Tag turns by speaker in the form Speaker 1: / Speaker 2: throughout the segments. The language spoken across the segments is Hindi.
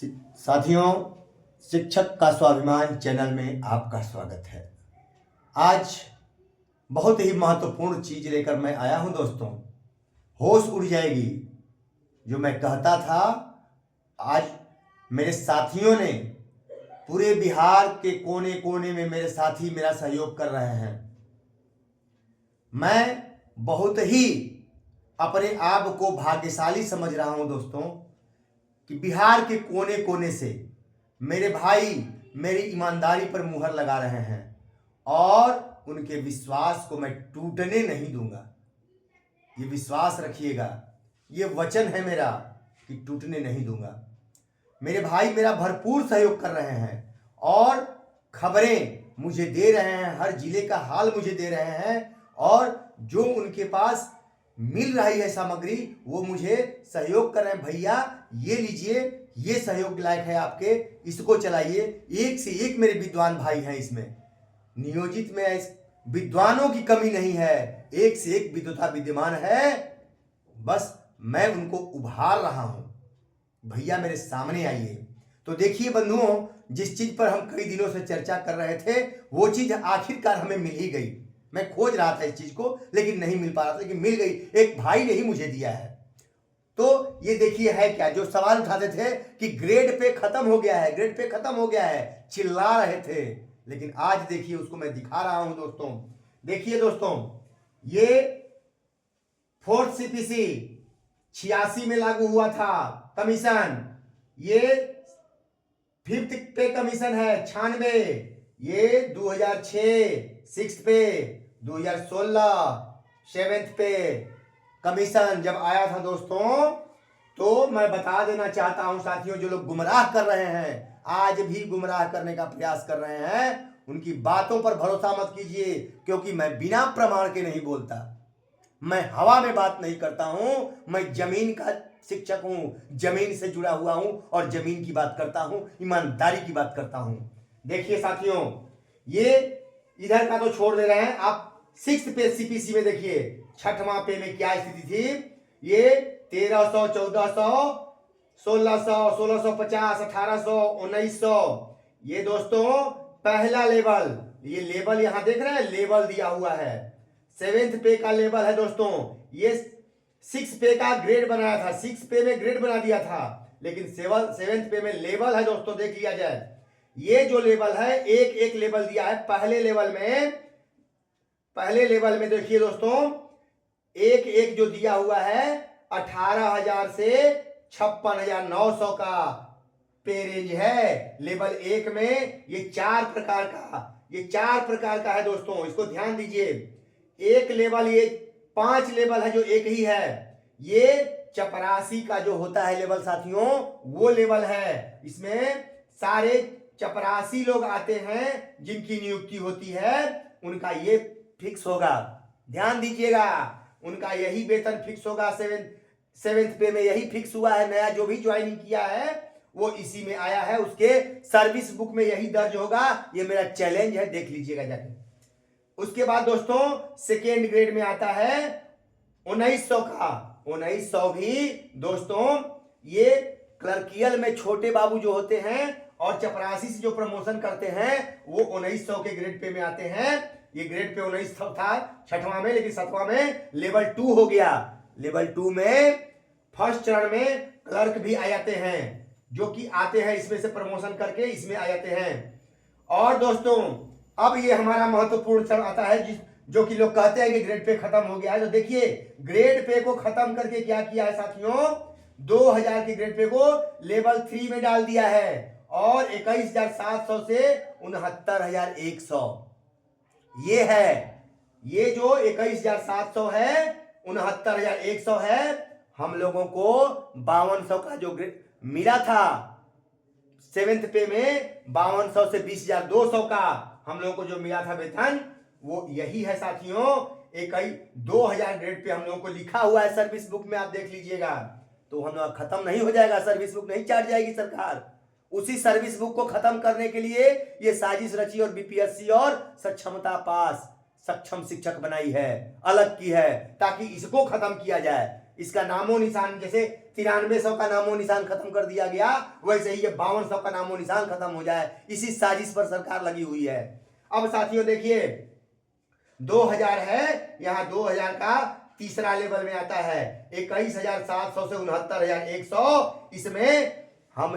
Speaker 1: साथियों, शिक्षक का स्वाभिमान चैनल में आपका स्वागत है। आज बहुत ही महत्वपूर्ण चीज लेकर मैं आया हूं दोस्तों। होश उड़ जाएगी। जो मैं कहता था, आज मेरे साथियों ने पूरे बिहार के कोने कोने में मेरे साथी मेरा सहयोग कर रहे हैं। मैं बहुत ही अपने आप को भाग्यशाली समझ रहा हूं दोस्तों कि बिहार के कोने कोने से मेरे भाई मेरी ईमानदारी पर मुहर लगा रहे हैं और उनके विश्वास को मैं टूटने नहीं दूंगा। ये विश्वास रखिएगा, ये वचन है मेरा कि टूटने नहीं दूंगा। मेरे भाई मेरा भरपूर सहयोग कर रहे हैं और खबरें मुझे दे रहे हैं, हर जिले का हाल मुझे दे रहे हैं और जो उनके पास मिल रही है सामग्री वो मुझे सहयोग कर रहे हैं। भैया ये लीजिए, ये सहयोग लायक है आपके, इसको चलाइए। एक से एक मेरे विद्वान भाई हैं, इसमें नियोजित में विद्वानों की कमी नहीं है, एक से एक विद्वता विद्यमान है। बस मैं उनको उभार रहा हूं। भैया मेरे सामने आइए। तो देखिए बंधुओं, जिस चीज पर हम कई दिनों से चर्चा कर रहे थे वो चीज आखिरकार हमें मिल ही गई। मैं खोज रहा था इस चीज को लेकिन नहीं मिल पा रहा था, लेकिन मिल गई। एक भाई ने ही मुझे दिया है। तो ये देखिए है क्या, जो सवाल उठाते थे कि ग्रेड पे खत्म हो गया है, ग्रेड पे खत्म हो गया है, चिल्ला रहे थे, लेकिन आज देखिए उसको मैं दिखा रहा हूं दोस्तों। देखिए दोस्तों, ये फोर्थ सीपीसी 86 में लागू हुआ था कमीशन, ये फिफ्थ पे कमीशन है 96, ये 2006 सिक्स पे, 2016 सेवेंथ पे कमीशन जब आया था दोस्तों। तो मैं बता देना चाहता हूं साथियों, जो लोग गुमराह कर रहे हैं, आज भी गुमराह करने का प्रयास कर रहे हैं, उनकी बातों पर भरोसा मत कीजिए, क्योंकि मैं बिना प्रमाण के नहीं बोलता। मैं हवा में बात नहीं करता हूं, मैं जमीन का शिक्षक हूं, जमीन से जुड़ा हुआ हूं और जमीन की बात करता हूं, ईमानदारी की बात करता हूं। देखिए साथियों, ये इधर का तो छोड़ दे रहे हैं, आप सिक्स पे सीपीसी में देखिए, छठवां पे में क्या स्थिति थी। ये 1300, 1400, 1600, 1650, 1800, 1900, ये दोस्तों पहला लेवल। ये लेवल यहां देख रहे हैं, लेवल दिया हुआ है। सेवेंथ पे का लेवल है दोस्तों। ये सिक्स पे का ग्रेड बनाया था, सिक्स पे में ग्रेड बना दिया था, लेकिन सेवेंथ पे में लेवल है दोस्तों, देख लिया जाए। ये जो लेवल है, एक एक लेवल दिया है। पहले लेवल में देखिए दोस्तों, एक एक जो दिया हुआ है 18,000 से 56,900 का पे रेंज है। लेवल एक में ये चार प्रकार का है दोस्तों, इसको ध्यान दीजिए। एक लेवल, ये 5 लेवल है जो एक ही है। ये चपरासी का जो होता है लेवल साथियों, वो लेवल है। इसमें सारे चपरासी लोग आते हैं, जिनकी नियुक्ति होती है, उनका ये फिक्स होगा। ध्यान दीजिएगा, उनका यही वेतन फिक्स होगा। सेवेंथ पे में यही फिक्स हुआ है। नया जो भी ज्वाइनिंग किया है वो इसी में आया है, उसके सर्विस बुक में यही दर्ज होगा। ये मेरा चैलेंज है, देख लीजिएगा जाके। उसके बाद दोस्तों सेकेंड ग्रेड में आता है 1900 का। 1900 भी दोस्तों, ये क्लर्कियल में छोटे बाबू जो होते हैं और चपरासी से जो प्रमोशन करते हैं, वो 1900 के ग्रेड पे में आते हैं। ये ग्रेड पे 1900 था छठवां में, लेकिन सातवां में लेवल 2 हो गया। लेवल 2 में फर्स्ट चरण में क्लर्क भी आ जाते हैं, जो कि आते हैं इसमें से प्रमोशन करके इसमें आ जाते हैं। और दोस्तों अब ये हमारा महत्वपूर्ण चरण आता है, जो कि लोग कहते हैं कि ग्रेड पे खत्म हो गया है। तो देखिए, ग्रेड पे को खत्म करके क्या किया है साथियों, 2000 की ग्रेड पे को लेवल 3 में डाल दिया है और 21,700 से 69,100 ये है। ये जो 21,700 है, 69,100 है। हम लोगों को 5200 का जो मिला था सेवेंथ पे में, 5200 से 20,200 का हम लोगों को जो मिला था वेतन, वो यही है साथियों। 2000 ग्रेड पे हम लोगों को लिखा हुआ है सर्विस बुक में, आप देख लीजिएगा। तो हम लोग खत्म नहीं हो जाएगा, सर्विस बुक नहीं चाट जाएगी सरकार। उसी सर्विस बुक को खत्म करने के लिए ये साजिश रची और बीपीएससी और सक्षम शिक्षक बनाई है, अलग की है, ताकि इसको खत्म किया जाए। इसका नामो निशान, जैसे 9300 का नामो निशान खत्म कर दिया गया, वैसे ही ये 5200 का नामो निशान खत्म हो जाए, इसी साजिश पर सरकार लगी हुई है। अब साथियों देखिए 2000 है, यहाँ 2000 का तीसरा लेवल में आता है 21,700 से 69,100। इसमें हम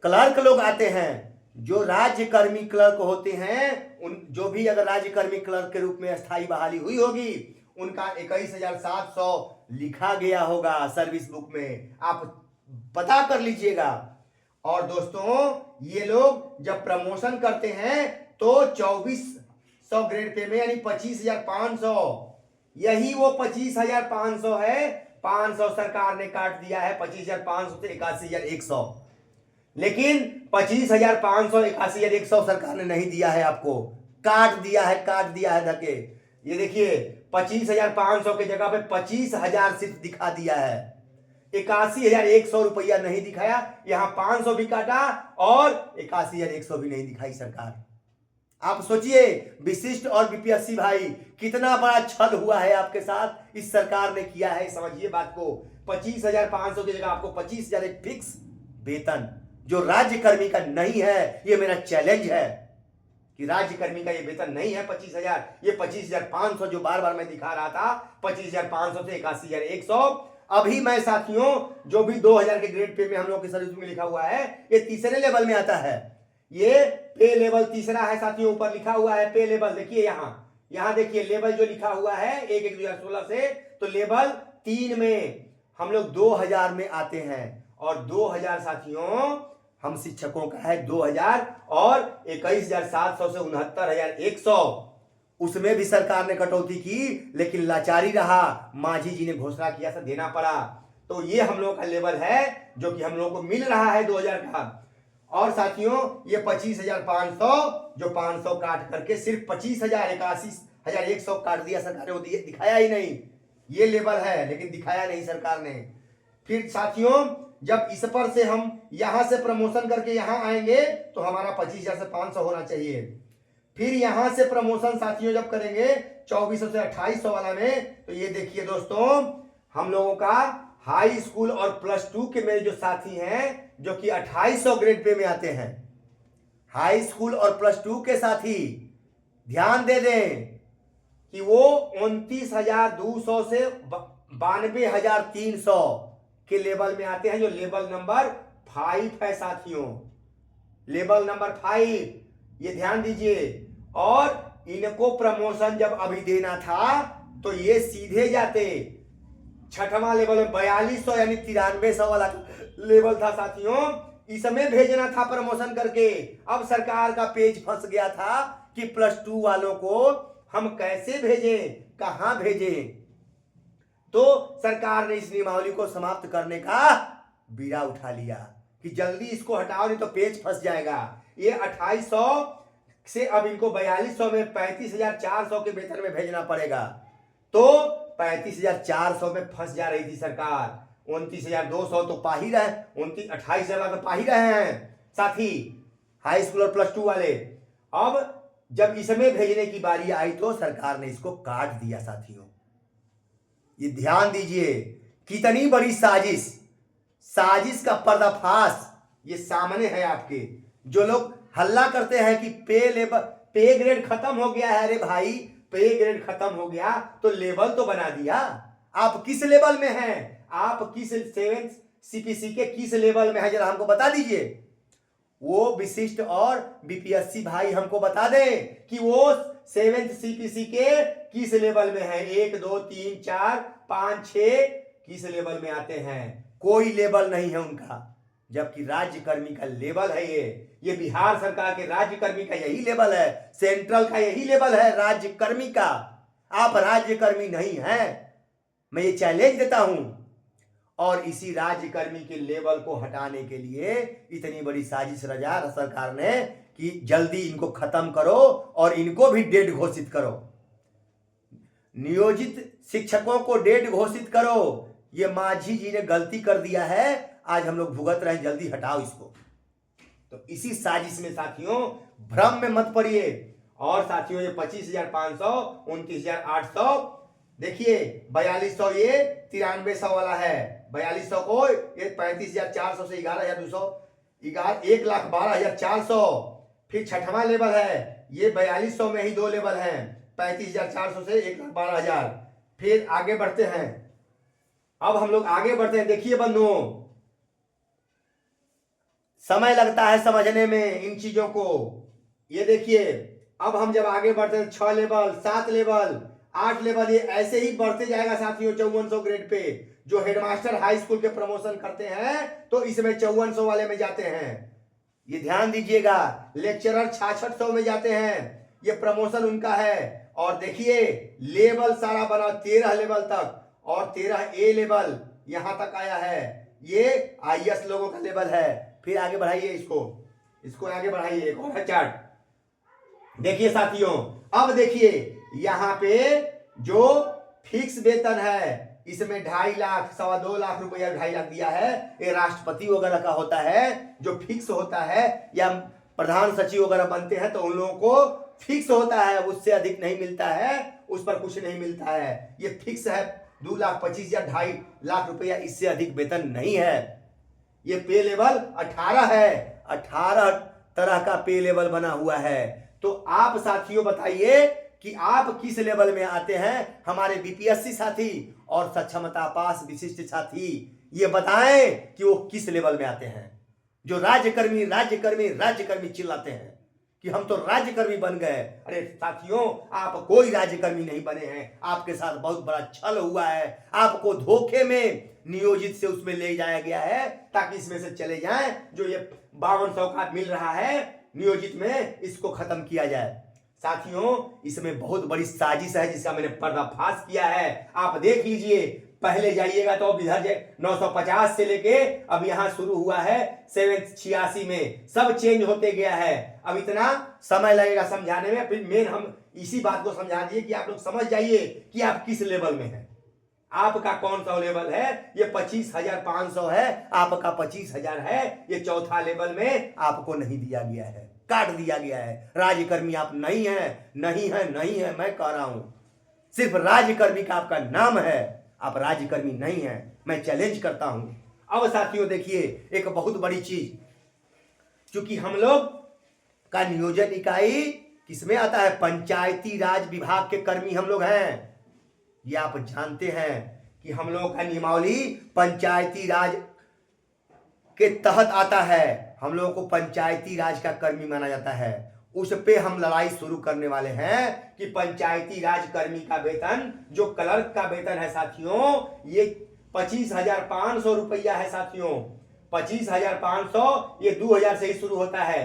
Speaker 1: क्लर्क लोग आते हैं, जो राज्यकर्मी क्लर्क होते हैं, उन जो भी अगर राज्यकर्मी क्लर्क के रूप में स्थायी बहाली हुई होगी, उनका 21,700 लिखा गया होगा सर्विस बुक में, आप पता कर लीजिएगा। और दोस्तों ये लोग जब प्रमोशन करते हैं तो 2400 ग्रेड पे में, यानी 25,500, यही वो 25,500 है। 500 सरकार ने काट दिया है 25,500 से 81,100, लेकिन 25,500 81,100 सरकार ने नहीं दिया है आपको, काट दिया है धके। ये देखिए 25,500 की जगह पे 25,000 सिर्फ दिखा दिया है, 81,100 रुपया नहीं दिखाया। यहां 500 भी काटा और 81,100 भी नहीं दिखाई सरकार। आप सोचिए विशिष्ट और बीपीएससी भाई कितना बड़ा छल हुआ है आपके साथ, इस सरकार ने किया है। समझिए बात को, 25,500 की जगह आपको 25,000 एक फिक्स वेतन जो राज्यकर्मी का नहीं है। ये मेरा चैलेंज है कि राज्यकर्मी का ये वेतन नहीं है 25,000, ये 25,500 जो बार बार मैं दिखा रहा था, 25,500 से 81,100। अभी मैं साथियों जो भी 2000 के ग्रेड पे में हम लोग की सर्विस में लिखा हुआ है, ये तीसरे लेवल में आता है। ये पे लेवल तीसरा है साथियों, ऊपर लिखा हुआ है पे लेवल। देखिए यहाँ देखिए लेवल जो लिखा हुआ है 1/1/2016 से, तो लेवल 3 में हम लोग 2000 में आते हैं। और 2000 साथियों हम शिक्षकों का है 2000, और 21,700 से 69,100, उसमें भी सरकार ने कटौती की, लेकिन लाचारी रहा, मांझी जी ने घोषणा किया था देना पड़ा। तो ये हम लोग का लेवल है जो कि हम लोग को मिल रहा है 2000 का। और साथियों ये 25,500 जो 500 काट करके सिर्फ 25,000 81,100 काट दिया सरकार ने, दिखाया ही नहीं। ये लेवल है लेकिन दिखाया नहीं सरकार ने। फिर साथियों जब इस पर से हम यहां से प्रमोशन करके यहां आएंगे तो हमारा 25,000 से 500 होना चाहिए। फिर यहां से प्रमोशन साथियों जब करेंगे 2400 से 2800 वाला में, तो ये देखिए दोस्तों हम लोगों का हाई स्कूल और +2 के मेरे जो साथी हैं जो कि 2800 ग्रेड पे में आते हैं, हाई स्कूल और +2 के साथी ध्यान दे दें कि वो 29,200 से 92,300 के लेवल में आते हैं, जो लेवल नंबर 5 है साथियों, लेवल नंबर 5, ये ध्यान दीजिए। और इनको प्रमोशन जब अभी देना था तो ये सीधे जाते छठवां लेवल में 4200 यानी 9300 वाला लेवल था साथियों, इसमें भेजना था प्रमोशन करके। अब सरकार का पेज फंस गया था कि +2 वालों को हम कैसे भेजें, कहां भेजें। तो सरकार ने इस नियमावली को समाप्त करने का बीड़ा उठा लिया कि जल्दी इसको हटाओ नहीं तो पेज फंस जाएगा। ये 2800 से अब इनको 4200 में 35,400 के वेतन में भेजना पड़ेगा। तो 35,400 में फंस जा रही थी सरकार। 29,200 तो पा ही रहे, 28,000 तो पा ही रहे हैं साथी हाई स्कूल और +2 वाले। अब जब इसमें भेजने की बारी आई तो सरकार ने इसको काट दिया साथियों। ये ध्यान दीजिए कितनी बड़ी साजिश, साजिश का पर्दाफाश ये सामने है आपके। जो लोग हल्ला करते हैं कि पे ग्रेड खत्म हो गया है, अरे भाई पे ग्रेड खत्म हो गया तो लेवल तो बना दिया। आप किस लेवल में हैं, आप किस 7th CPC के किस लेवल में है, जरा हमको बता दीजिए। वो विशिष्ट और बीपीएससी भाई हमको बता दें कि वो 7th CPC के किस लेवल में है, 1 2 3 4 5 6 किस लेवल में आते हैं। कोई लेवल नहीं है उनका, जबकि राज्यकर्मी का लेवल है। ये बिहार सरकार के राज्यकर्मी का यही लेवल है, सेंट्रल का यही लेवल है राज्यकर्मी का। आप राज्यकर्मी नहीं हैं, मैं ये चैलेंज देता हूं। और इसी राज्यकर्मी के लेवल को हटाने के लिए इतनी बड़ी साजिश रचा सरकार ने कि जल्दी इनको खत्म करो और इनको भी डेड घोषित करो, नियोजित शिक्षकों को डेड घोषित करो। ये मांझी जी ने गलती कर दिया है, आज हम लोग भुगत रहे हैं, जल्दी हटाओ इसको। तो इसी साजिश में साथियों भ्रम में मत पड़िए। और साथियों ये 25,500 29,800 देखिए 4200 ये 9300 वाला है, 4200 को ये 35,400 से 11,200, 1,12,400। फिर छठवां लेवल है, ये 4200 में ही दो लेवल हैं, 35,400 से 1,12,000। फिर आगे बढ़ते हैं, अब हम लोग आगे बढ़ते हैं। देखिए बंधुओं, समय लगता है समझने में इन चीजों को। ये देखिए, अब हम जब आगे बढ़ते हैं 6 लेवल, 7 लेवल, 8 लेवल, ये ऐसे ही बढ़ते जाएगा साथियों 5400 ग्रेड पे। जो हेडमास्टर हाई स्कूल के प्रमोशन करते हैं तो इसमें 5400 वाले में जाते हैं, ये ध्यान दीजिएगा। लेक्चरर 6600 में जाते हैं, ये प्रमोशन उनका है। और देखिए लेवल सारा बना 13 लेवल तक, और 13 ए लेवल यहां तक आया है, ये आईएएस लोगों का लेवल है। फिर आगे बढ़ाइए इसको आगे बढ़ाइए, एक और है चार्ट। देखिए साथियों, अब देखिए यहां पे जो फिक्स वेतन है इसमें 2.5 लाख, 2.25 लाख रुपया, 2.5 लाख दिया है। ये राष्ट्रपति वगैरह का होता है जो फिक्स होता है, या प्रधान सचिव वगैरह बनते हैं तो उन लोगों को फिक्स होता है, उससे अधिक नहीं मिलता है, उस पर कुछ नहीं मिलता है। ये फिक्स है 2,25,000 या 2.5 लाख रुपया, इससे अधिक वेतन नहीं है। ये पे लेवल 18 है, 18 तरह का पे लेवल बना हुआ है। तो आप साथियों बताइए कि आप किस लेवल में आते हैं। हमारे बीपीएससी साथी और सक्षमता पास विशिष्ट साथी ये बताएं कि वो किस लेवल में आते हैं। जो राज्यकर्मी राज्यकर्मी राज्यकर्मी चिल्लाते हैं कि हम तो राज्यकर्मी बन गए। अरे साथियों, आप कोई राज्यकर्मी नहीं बने हैं, आपके साथ बहुत बड़ा छल हुआ है। आपको धोखे में नियोजित से उसमें ले जाया गया है ताकि इसमें से चले जाएं। जो ये 5200 का मिल रहा है नियोजित में, इसको खत्म किया जाए। साथियों, इसमें बहुत बड़ी साजिश है जिसका मैंने पर्दाफाश किया है। आप देख लीजिए, पहले जाइएगा तो अब इधर 950 से लेके अब यहां शुरू हुआ है 786 में, सब चेंज होते गया है। अब इतना समय लगेगा समझाने में, फिर मेन हम इसी बात को समझा दिए कि आप लोग समझ जाइए कि आप किस लेवल में हैं, आपका कौन सा लेवल है। ये 25,500 है, आपका 25,000 है। ये चौथा लेवल में आपको नहीं दिया गया है, काट दिया गया है। राज्यकर्मी आप नहीं है, नहीं है, नहीं है, मैं कह रहा हूं सिर्फ राज्यकर्मी का आपका नाम है, आप राज्यकर्मी नहीं है। मैं चैलेंज करता हूं। अब साथियों देखिए एक बहुत बड़ी चीज, क्योंकि हम लोग का नियोजन इकाई किसमें आता है, पंचायती राज विभाग के कर्मी हम लोग हैं। ये आप जानते हैं कि हम लोगों का नियमावली पंचायती राज के तहत आता है। हम लोगों को पंचायती राज का कर्मी माना जाता है। उस पे हम लड़ाई शुरू करने वाले हैं कि पंचायती राज कर्मी का वेतन, जो क्लर्क का वेतन है साथियों, ये 25,500 रुपया है साथियों। 25,500, ये 2,000 से ही शुरू होता है।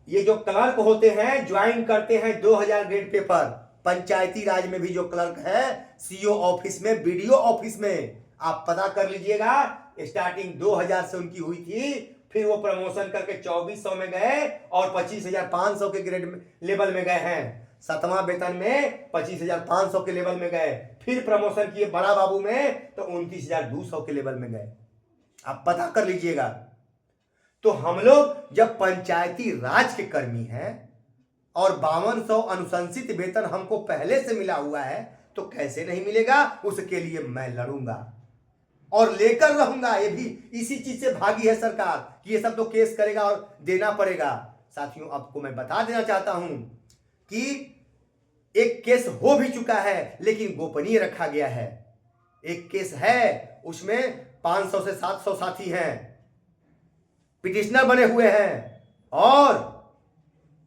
Speaker 1: ये जो क्लर्क होते हैं ज्वाइन करते हैं 2,000 ग्रेड पे पर। पंचायती राज में भी जो क्लर्क है सीओ ऑफिस में, बीडीओ ऑफिस में, आप पता कर लीजिएगा, स्टार्टिंग 2,000 से उनकी हुई थी, फिर वो प्रमोशन करके 2,400 में गए और 25,500 के ग्रेड लेवल में गए हैं। 7वां वेतन में 25,500 के लेवल में गए, फिर प्रमोशन किए बड़ा बाबू में तो 29,200 के लेवल में गए। आप पता कर लीजिएगा। तो हम लोग जब पंचायती राज के कर्मी हैं और 5200 अनुशंसित वेतन हमको पहले से मिला हुआ है, तो कैसे नहीं मिलेगा, उसके लिए मैं लड़ूंगा और लेकर रहूंगा। ये भी इसी चीज से भागी है सरकार कि ये सब तो केस करेगा और देना पड़ेगा। साथियों, आपको मैं बता देना चाहता हूं कि एक केस हो भी चुका है लेकिन गोपनीय रखा गया है। एक केस है, उसमें 500 से 700 साथी हैं, पिटिशनर बने हुए हैं, और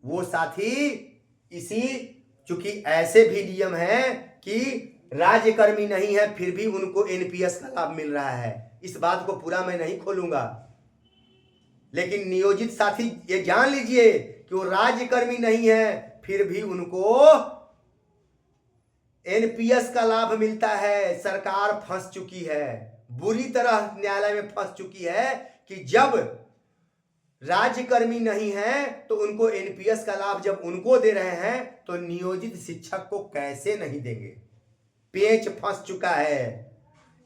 Speaker 1: वो साथी इसी, चूंकि ऐसे भी नियम है कि राज्यकर्मी नहीं है फिर भी उनको एनपीएस का लाभ मिल रहा है। इस बात को पूरा मैं नहीं खोलूंगा, लेकिन नियोजित साथी ये जान लीजिए कि वो राज्यकर्मी नहीं है फिर भी उनको एनपीएस का लाभ मिलता है। सरकार फंस चुकी है, बुरी तरह न्यायालय में फंस चुकी है कि जब राज्यकर्मी नहीं है तो उनको एनपीएस का लाभ जब उनको दे रहे हैं तो नियोजित शिक्षक को कैसे नहीं देंगे। पेच फंस चुका है।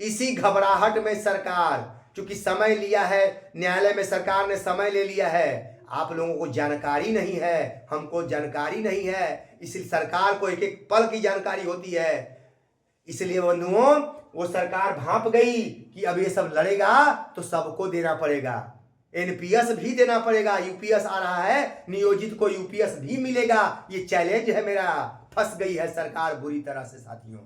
Speaker 1: इसी घबराहट में सरकार, क्योंकि समय लिया है न्यायालय में, सरकार ने समय ले लिया है, आप लोगों को जानकारी नहीं है, हमको जानकारी नहीं है, इसलिए सरकार को एक एक पल की जानकारी होती है। इसलिए बंधुओं वो सरकार भांप गई कि अब ये सब लड़ेगा तो सबको देना पड़ेगा, एनपीएस भी देना पड़ेगा, यूपीएस आ रहा है, नियोजित को यूपीएस भी मिलेगा, ये चैलेंज है मेरा। फंस गई है सरकार बुरी तरह से साथियों,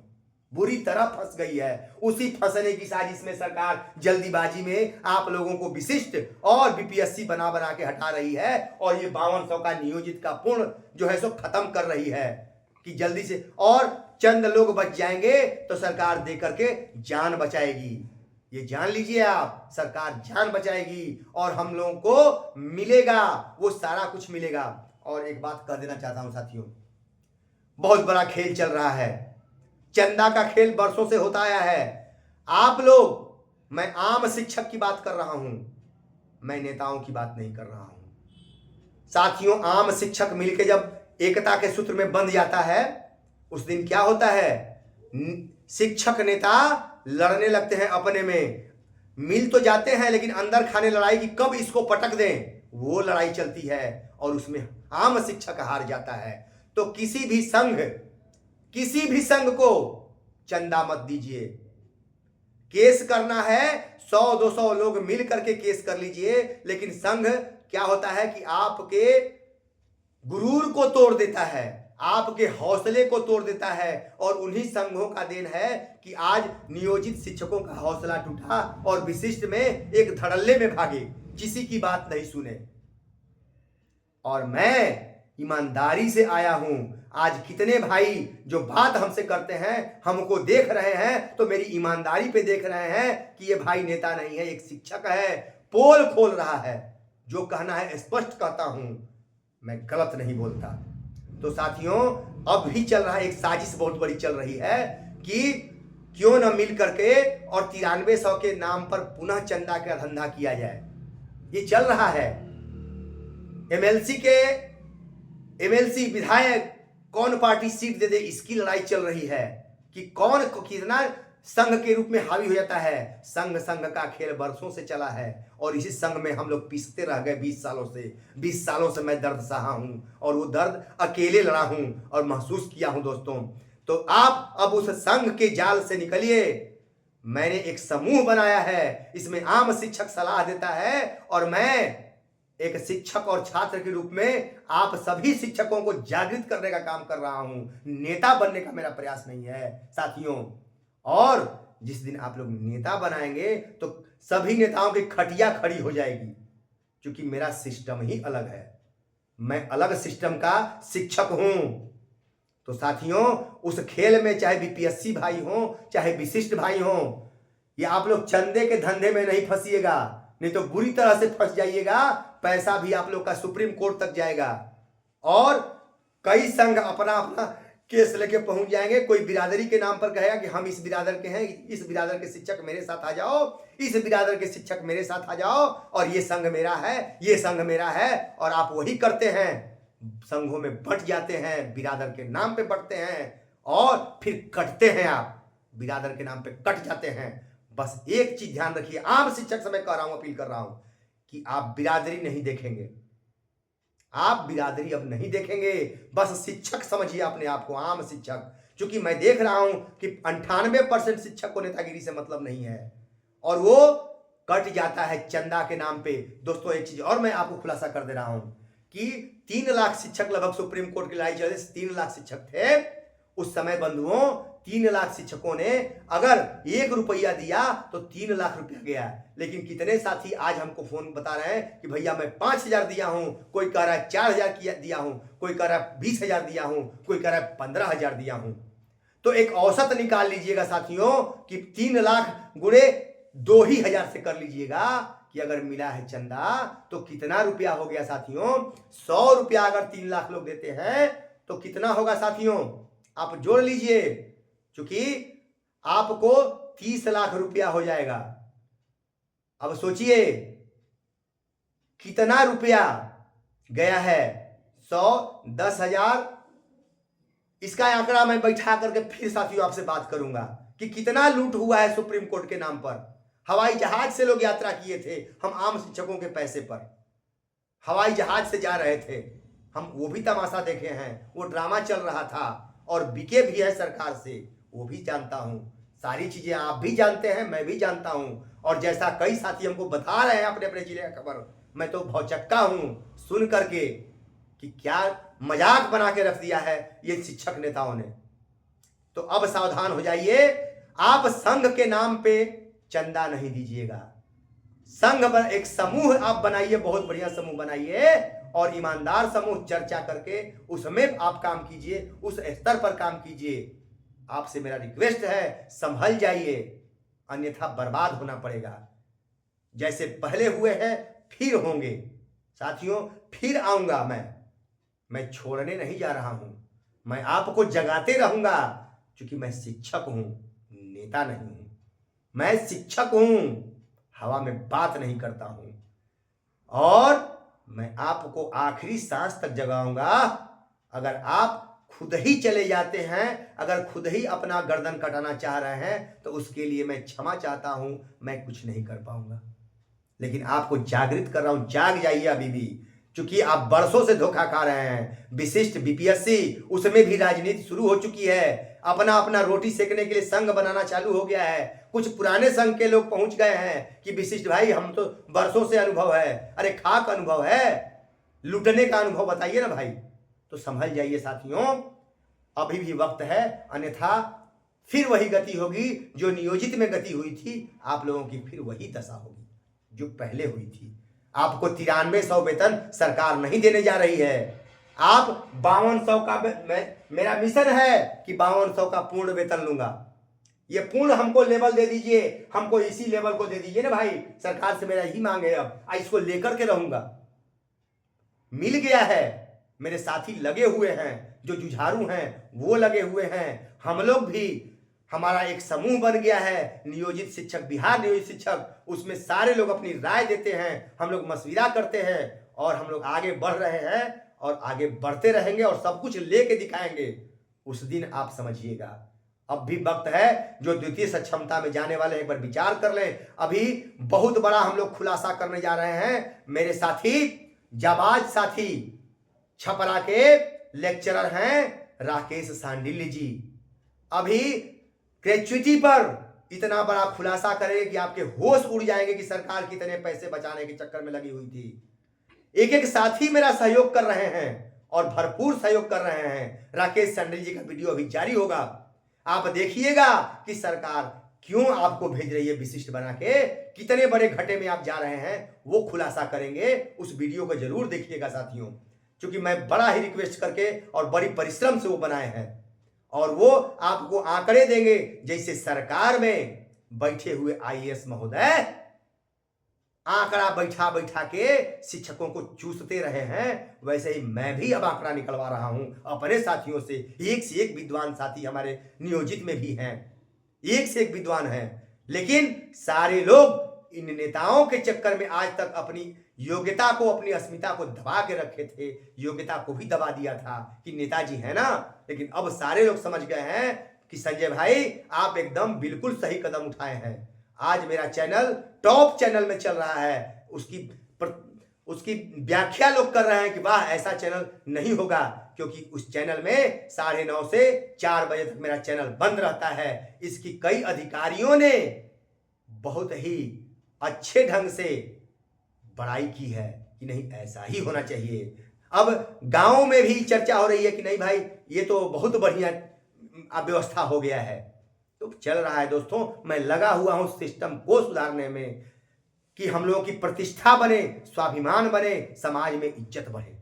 Speaker 1: बुरी तरह फंस गई है। उसी फंसने की साजिश में सरकार जल्दीबाजी में आप लोगों को विशिष्ट और बीपीएससी बना बना के हटा रही है और ये 5200 का नियोजित का पूर्ण जो है सो खत्म कर रही है कि जल्दी से और चंद लोग बच जाएंगे तो सरकार दे करके जान बचाएगी। ये जान लीजिए आप, सरकार जान बचाएगी और हम लोगों को मिलेगा, वो सारा कुछ मिलेगा। और एक बात कह देना चाहता हूं साथियों, बहुत बड़ा खेल चल रहा है, चंदा का खेल बरसों से होता आया है। आप लोग, मैं आम शिक्षक की बात कर रहा हूं, मैं नेताओं की बात नहीं कर रहा हूं साथियों। आम शिक्षक मिलके जब एकता के सूत्र में बंध जाता है उस दिन क्या होता है, शिक्षक नेता लड़ने लगते हैं अपने में, मिल तो जाते हैं लेकिन अंदर खाने लड़ाई की कब इसको पटक दें, वो लड़ाई चलती है और उसमें आम शिक्षक हार जाता है। तो किसी भी संघ को चंदा मत दीजिए, केस करना है 100-200 लोग मिल करके केस कर लीजिए, लेकिन संघ क्या होता है कि आपके गुरूर को तोड़ देता है, आपके हौसले को तोड़ देता है। और उन्हीं संघों का देन है कि आज नियोजित शिक्षकों का हौसला टूटा और विशिष्ट में एक धड़ल्ले में भागे, किसी की बात नहीं सुने। और मैं ईमानदारी से आया हूं, आज कितने भाई जो बात हमसे करते हैं, हमको देख रहे हैं तो मेरी ईमानदारी पे देख रहे हैं कि ये भाई नेता नहीं है, एक शिक्षक है, पोल खोल रहा है। जो कहना है स्पष्ट कहता हूं, मैं गलत नहीं बोलता। तो साथियों अब भी चल रहा है, एक साजिश बहुत बड़ी चल रही है कि क्यों न मिल करके और 9300 के नाम पर पुनः चंदा का धंधा किया जाए। ये चल रहा है, एमएलसी विधायक कौन पार्टी सीट दे दे, इसकी लड़ाई चल रही है कि कौन कितना संघ के रूप में हावी हो जाता है। संघ का खेल बरसों से चला है और इसी संघ में हम लोग पिसते रह गए 20 सालों से मैं दर्द सहा हूं और वो दर्द अकेले लड़ा हूं और महसूस किया हूं दोस्तों। तो आप अब उस संघ के जाल से निकलिए। मैंने एक समूह बनाया है, इसमें आम शिक्षक सलाह देता है और मैं एक शिक्षक और छात्र के रूप में आप सभी शिक्षकों को जागृत करने का काम कर रहा हूं। नेता बनने का मेरा प्रयास नहीं है साथियों। और जिस दिन आप लोग नेता बनाएंगे तो सभी नेताओं की खटिया खड़ी हो जाएगी, क्योंकि मेरा सिस्टम ही अलग है, मैं अलग सिस्टम का शिक्षक हूं। तो साथियों उस खेल में चाहे बीपीएससी भाई हो चाहे विशिष्ट भाई हो, ये आप लोग चंदे के धंधे में नहीं फंसिएगा, नहीं तो बुरी तरह से फंस जाइएगा। पैसा भी आप लोग का सुप्रीम कोर्ट तक जाएगा और कई संघ अपना अपना केस लेके पहुंच जाएंगे। कोई बिरादरी के नाम पर कहेगा कि हम इस बिरादर के हैं, इस बिरादर के शिक्षक मेरे साथ आ जाओ, इस बिरादर के शिक्षक मेरे साथ आ जाओ, और ये संघ मेरा है, ये संघ मेरा है। और आप वही करते हैं, संघों में बट जाते हैं, बिरादर के नाम पे बटते हैं और फिर कटते हैं। आप बिरादर के नाम पे कट जाते हैं। बस एक चीज ध्यान रखिए, आम शिक्षक से मैं कह रहा हूं, अपील कर रहा हूं कि आप बिरादरी नहीं देखेंगे, आप बिरादरी अब नहीं देखेंगे, बस शिक्षक समझिए अपने आप को, आम शिक्षक। क्योंकि मैं देख रहा हूं कि 98% शिक्षक को नेतागिरी से मतलब नहीं है और वो कट जाता है चंदा के नाम पे। दोस्तों एक चीज और मैं आपको खुलासा कर दे रहा हूं कि 3 लाख शिक्षक लगभग सुप्रीम कोर्ट की लड़ाई चल रही, 3 लाख शिक्षक थे उस समय बंधुओं। 3 लाख शिक्षकों ने अगर 1 रुपया दिया तो 3 लाख रुपया गया। लेकिन कितने साथी आज हमको फोन बता रहे हैं कि भैया मैं 5,000 दिया हूं, कोई कह रहा है 4,000 दिया हूं, कोई कह रहा है 20,000 दिया हूं, कोई कह रहा है 15,000 दिया हूं। तो एक औसत निकाल लीजिएगा साथियों कि 3 लाख गुणे 2,000 से कर लीजिएगा कि अगर मिला है चंदा तो कितना रुपया हो गया साथियों। 100 रुपया अगर 3 लाख लोग देते हैं तो कितना होगा साथियों, आप जोड़ लीजिए, क्योंकि आपको 30 लाख रुपया हो जाएगा। अब सोचिए कितना रुपया गया है, 100, 10,000। इसका आंकड़ा मैं बैठा करके फिर साथियों आपसे बात करूंगा कि कितना लूट हुआ है सुप्रीम कोर्ट के नाम पर। हवाई जहाज से लोग यात्रा किए थे, हम आम शिक्षकों के पैसे पर हवाई जहाज से जा रहे थे, हम वो भी तमाशा देखे हैं, वो ड्रामा चल रहा था और बिके भी है सरकार से। वो भी जानता हूँ, सारी चीज़ें आप भी जानते हैं, मैं भी जानता हूँ। और जैसा कई साथी हमको बता रहे हैं अपने अपने जिले का खबर, मैं तो भौचक्का हूँ सुन करके कि क्या मजाक बना के रख दिया है ये शिक्षक नेताओं ने। तो अब सावधान हो जाइए, आप संघ के नाम पे चंदा नहीं दीजिएगा। संघ पर एक समूह आप बनाइए, बहुत बढ़िया समूह बनाइए और ईमानदार समूह चर्चा करके उसमें आप काम कीजिए, उस स्तर पर काम कीजिए। आपसे मेरा रिक्वेस्ट है, संभल जाइए, अन्यथा बर्बाद होना पड़ेगा। जैसे पहले हुए हैं फिर होंगे साथियों, फिर आऊंगा मैं छोड़ने नहीं जा रहा हूं, मैं आपको जगाते रहूंगा, क्योंकि मैं शिक्षक हूं, नेता नहीं हूं। मैं शिक्षक हूं, हवा में बात नहीं करता हूं, और मैं आपको आखिरी सांस तक जगाऊंगा। अगर आप खुद ही चले जाते हैं, अगर खुद ही अपना गर्दन कटाना चाह रहे हैं, तो उसके लिए मैं क्षमा चाहता हूं, मैं कुछ नहीं कर पाऊंगा। लेकिन आपको जागृत कर रहा हूं, जाग जाइए अभी भी, क्योंकि आप बरसों से धोखा खा रहे हैं। विशिष्ट बीपीएससी, उसमें भी राजनीति शुरू हो चुकी है, अपना अपना रोटी सेकने के लिए संघ बनाना चालू हो गया है। कुछ पुराने संघ के लोग पहुंच गए हैं कि विशिष्ट भाई हम तो बरसों से अनुभव है। अरे खाक अनुभव है, लूटने का अनुभव बताइए ना भाई। तो संभल जाइए साथियों, अभी भी वक्त है, अन्यथा फिर वही गति होगी जो नियोजित में गति हुई थी, आप लोगों की फिर वही दशा होगी जो पहले हुई थी। आपको 9300 वेतन सरकार नहीं देने जा रही है, आप 5200 का, मेरा मिशन है कि 5200 का पूर्ण वेतन लूंगा। ये पूर्ण हमको लेवल दे दीजिए, हमको इसी लेवल को दे दीजिए ना भाई, सरकार से मेरा यही मांग है। अब इसको लेकर के रहूंगा। मिल गया है, मेरे साथी लगे हुए हैं, जो जुझारू हैं वो लगे हुए हैं, हम लोग भी, हमारा एक समूह बन गया है नियोजित शिक्षक, बिहार नियोजित शिक्षक, उसमें सारे लोग अपनी राय देते हैं, हम लोग मशविरा करते हैं और हम लोग आगे बढ़ रहे हैं और आगे बढ़ते रहेंगे और सब कुछ लेके दिखाएंगे। उस दिन आप समझिएगा। अब भी वक्त है, जो द्वितीय सक्षमता में जाने वाले एक बार विचार कर लें। अभी बहुत बड़ा हम लोग खुलासा करने जा रहे हैं। मेरे साथी, जाबाज साथी, छपरा के लेक्चरर हैं राकेश सांडिल्य जी, अभी ग्रेच्युटी पर इतना बड़ा खुलासा करेंगे कि आपके होश उड़ जाएंगे कि सरकार कितने पैसे बचाने के चक्कर में लगी हुई थी। एक एक साथी मेरा सहयोग कर रहे हैं और भरपूर सहयोग कर रहे हैं। राकेश सांडिल्य जी का वीडियो अभी जारी होगा, आप देखिएगा कि सरकार क्यों आपको भेज रही है विशिष्ट बना के, कितने बड़े घाटे में आप जा रहे हैं, वो खुलासा करेंगे। उस वीडियो को जरूर देखिएगा साथियों, क्योंकि मैं बड़ा ही रिक्वेस्ट करके और बड़ी परिश्रम से वो बनाए हैं, और वो आपको आंकड़े देंगे। जैसे सरकार में बैठे हुए आईएएस महोदय आंकड़ा बैठा बैठा के शिक्षकों को चूसते रहे हैं, वैसे ही मैं भी अब आंकड़ा निकलवा रहा हूं अपने साथियों से। एक से एक विद्वान साथी हमारे नियोजित में भी हैं, एक से एक विद्वान हैं, लेकिन सारे लोग इन नेताओं के चक्कर में आज तक अपनी योग्यता को, अपनी अस्मिता को दबा के रखे थे। योग्यता को भी दबा दिया था कि नेताजी है ना, लेकिन अब सारे लोग समझ गए हैं कि संजय भाई आप एकदम बिल्कुल सही कदम उठाए हैं। आज मेरा चैनल टॉप चैनल में चल रहा है, उसकी व्याख्या लोग कर रहे हैं कि वाह ऐसा चैनल नहीं होगा, क्योंकि उस चैनल में 9:30 से 4 बजे तक मेरा चैनल बंद रहता है। इसकी कई अधिकारियों ने बहुत ही अच्छे ढंग से बड़ाई की है कि नहीं ऐसा ही होना चाहिए। अब गांव में भी चर्चा हो रही है कि नहीं भाई ये तो बहुत बढ़िया व्यवस्था हो गया है। तो चल रहा है दोस्तों, मैं लगा हुआ हूं सिस्टम को सुधारने में कि हम लोगों की प्रतिष्ठा बने, स्वाभिमान बने, समाज में इज्जत बढ़े,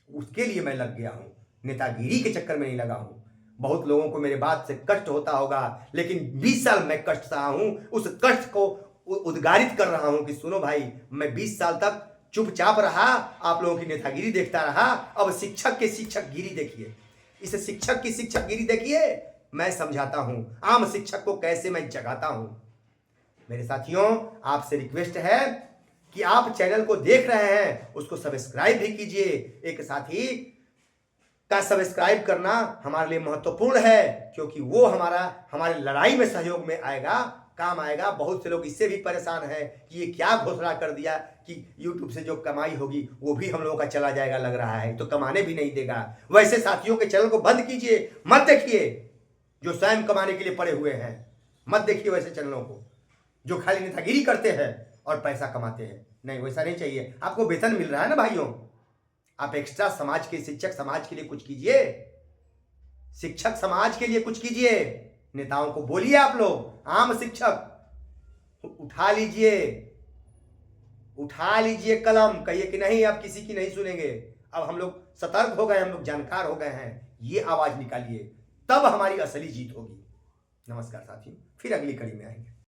Speaker 1: उसके लिए मैं लग गया हूं। नेतागिरी के चक्कर में नहीं लगा हूं। बहुत लोगों को मेरे बात से कष्ट होता होगा, लेकिन 20 साल मैं कष्ट सहा हूं, उस कष्ट को उद्गारित कर रहा हूं कि सुनो भाई, मैं 20 साल तक चुपचाप रहा, आप लोगों की नेतागिरी देखता रहा। अब शिक्षक के शिक्षक गिरी देखिए, इस शिक्षक की शिक्षक गिरी देखिए, मैं समझाता हूं आम शिक्षक को कैसे मैं जगाता हूं। मेरे साथियों, आपसे रिक्वेस्ट है कि आप चैनल को देख रहे हैं उसको सब्सक्राइब भी कीजिए। एक साथी का सब्सक्राइब करना हमारे लिए महत्वपूर्ण है, क्योंकि वो हमारे लड़ाई में सहयोग में आएगा, काम आएगा। बहुत से लोग इससे भी परेशान हैं कि ये क्या घोषणा कर दिया कि YouTube से जो कमाई होगी वो भी हम लोगों का चला जाएगा, लग रहा है तो कमाने भी नहीं देगा। वैसे साथियों के चैनल को बंद कीजिए, मत देखिए। जो स्वयं कमाने के लिए पड़े हुए हैं। मत देखिए वैसे चैनलों को जो खाली नेतागिरी करते हैं और पैसा कमाते हैं। नहीं, वैसा नहीं चाहिए। आपको वेतन मिल रहा है ना भाइयों, आप एक्स्ट्रा समाज के, शिक्षक समाज के लिए कुछ कीजिए, शिक्षक समाज के लिए कुछ कीजिए। नेताओं को बोलिए, आप लोग आम शिक्षक उठा लीजिए कलम, कहिए कि नहीं अब किसी की नहीं सुनेंगे, अब हम लोग सतर्क हो गए, हम लोग जानकार हो गए हैं, ये आवाज निकालिए, तब हमारी असली जीत होगी। नमस्कार साथियों, फिर अगली कड़ी में आएंगे।